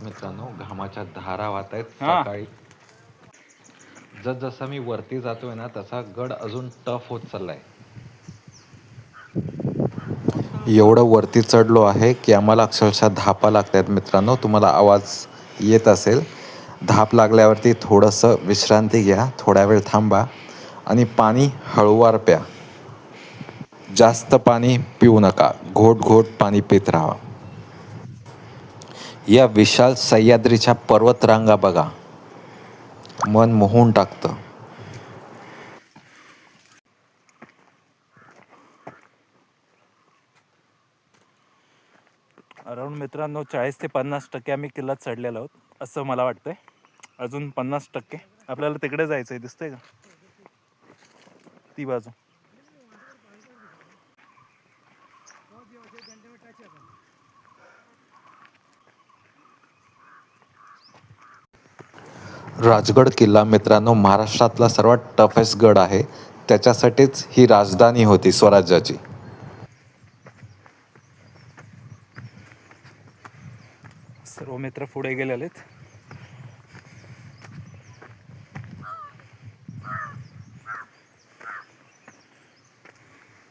मित्रांनो, घामाच्या धारा वाहत आहेत हा. सकाळी. जसं मी वरती जातोय ना तसा गड अजून टफ होत चाललाय. एवढं वरती चढलो आहे की आम्हाला अक्षरशः धापा लागतायत मित्रांनो. तुम्हाला आवाज येत असेल. धाप लागल्यावरती थोडंसं विश्रांती घ्या, थोडा वेळ थांबा आणि पाणी हळूवार प्या. जास्त पाणी पिऊ नका, घोट घोट पाणी पित राहा. या विशाल सह्याद्रीच्या पर्वतरांगा बघा, मन मोहून टाकतं. अराऊंड मित्रांनो 40 ते 50% आम्ही किल्ला चढलेलो आहोत असं मला वाटतंय. अजून 50% आपल्याला तिकडे जायचं आहे, दिसतंय का ती बाजू. राजगड किल्ला मित्रांनो महाराष्ट्रातला सर्वात टफेस्ट गड आहे. त्याच्यासाठीच ही राजधानी होती स्वराज्याची. सर्व मित्र पुढे गेलेले आहेत.